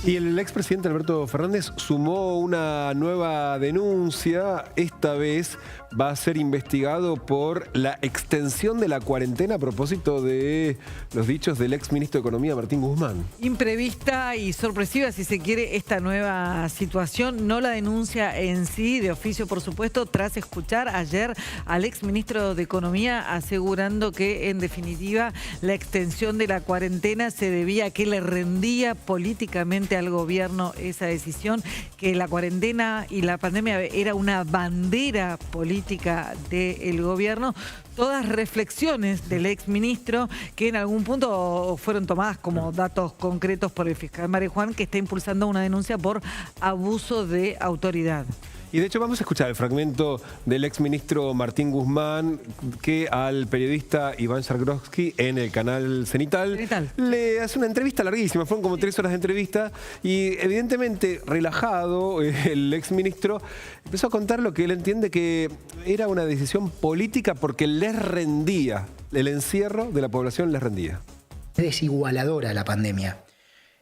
Y el expresidente Alberto Fernández sumó una nueva denuncia. Esta vez va a ser investigado por la extensión de la cuarentena a propósito de los dichos del exministro de Economía, Martín Guzmán. Imprevista y sorpresiva, si se quiere, esta nueva situación. No la denuncia en sí, de oficio, por supuesto, tras escuchar ayer al exministro de Economía asegurando que, en definitiva, la extensión de la cuarentena se debía a que le rendía políticamente al gobierno esa decisión, que la cuarentena y la pandemia era una bandera política del gobierno. Todas reflexiones del exministro que en algún punto fueron tomadas como datos concretos por el fiscal Marijuán, que está impulsando una denuncia por abuso de autoridad. Y de hecho vamos a escuchar el fragmento del exministro Martín Guzmán que al periodista Iván Jarkowski en el canal Cenital le hace una entrevista larguísima, fueron como 3 horas de entrevista y evidentemente relajado el exministro empezó a contar lo que él entiende que era una decisión política porque les rendía, el encierro de la población les rendía. Es desigualadora la pandemia.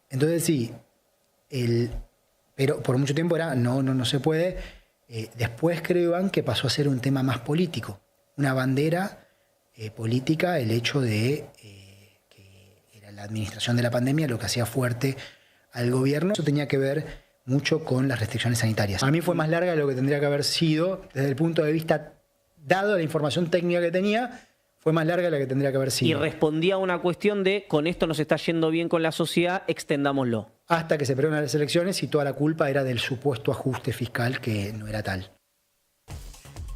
Entonces sí, pero por mucho tiempo era no se puede. Después creo, Iván, que pasó a ser un tema más político, una bandera política, el hecho de que era la administración de la pandemia lo que hacía fuerte al gobierno. Eso tenía que ver mucho con las restricciones sanitarias. A mí fue más larga de lo que tendría que haber sido, desde el punto de vista, dado la información técnica que tenía, fue más larga de la que tendría que haber sido. Y respondía a una cuestión de, con esto nos está yendo bien con la sociedad, extendámoslo. Hasta que se perdieron las elecciones y toda la culpa era del supuesto ajuste fiscal que no era tal.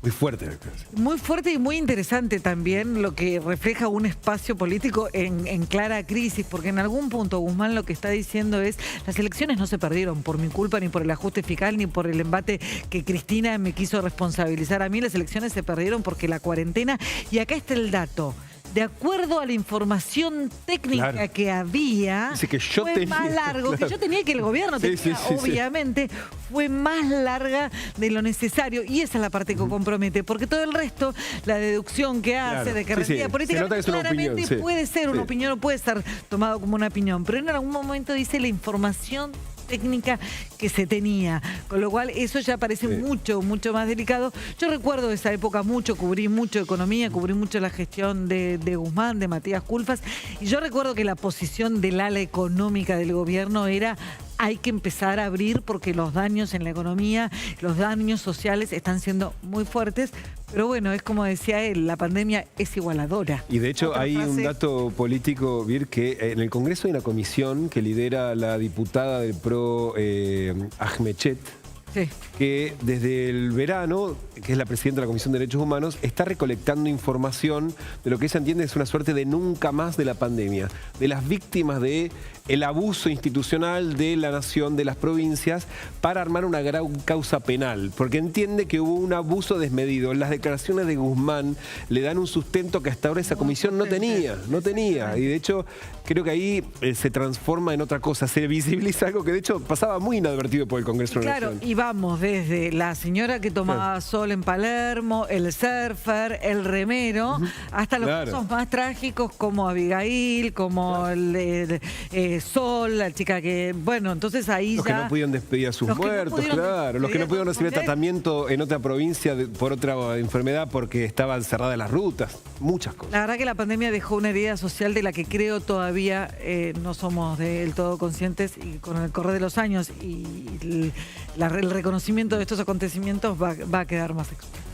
Muy fuerte. Muy fuerte y muy interesante también, lo que refleja un espacio político en clara crisis, porque en algún punto Guzmán lo que está diciendo es: las elecciones no se perdieron por mi culpa, ni por el ajuste fiscal, ni por el embate que Cristina me quiso responsabilizar a mí. Las elecciones se perdieron porque la cuarentena, y acá está el dato, de acuerdo a la información técnica que había, que yo fue tenía, más largo, que yo tenía y que el gobierno tenía, obviamente, fue más larga de lo necesario. Y esa es la parte que compromete, porque todo el resto, la deducción que hace de que rendía políticamente, claramente puede ser una opinión, o puede estar tomado como una opinión, pero en algún momento dice la información técnica que se tenía, con lo cual eso ya parece mucho más delicado. Yo recuerdo esa época mucho, cubrí mucho economía, cubrí mucho la gestión de Guzmán, de Matías Culfas, y yo recuerdo que la posición del ala económica del gobierno era: hay que empezar a abrir porque los daños en la economía, los daños sociales están siendo muy fuertes. Pero bueno, es como decía él, la pandemia es igualadora. Y de hecho hay un dato político, Vir, que en el Congreso hay una comisión que lidera la diputada del PRO, Ahmechet, que desde el verano, que es la presidenta de la Comisión de Derechos Humanos, está recolectando información de lo que ella entiende es una suerte de nunca más de la pandemia, de las víctimas del abuso institucional de la nación, de las provincias, para armar una gran causa penal, porque entiende que hubo un abuso desmedido. Las declaraciones de Guzmán le dan un sustento que hasta ahora esa comisión no tenía, y de hecho creo que ahí se transforma en otra cosa, se visibiliza algo que de hecho pasaba muy inadvertido por el Congreso Nacional. Y vamos desde la señora que tomaba sol en Palermo, el surfer, el remero, hasta los casos más trágicos como Abigail, como el Sol, la chica que... Bueno, entonces ahí los ya... que no pudieron despedir a sus muertos, los que no pudieron recibir tratamiento en otra provincia por otra enfermedad porque estaban cerradas las rutas, muchas cosas. La verdad que la pandemia dejó una herida social de la que creo todavía no somos del todo conscientes, y con el correr de los años y el reconocimiento de estos acontecimientos va a quedar más expuesto.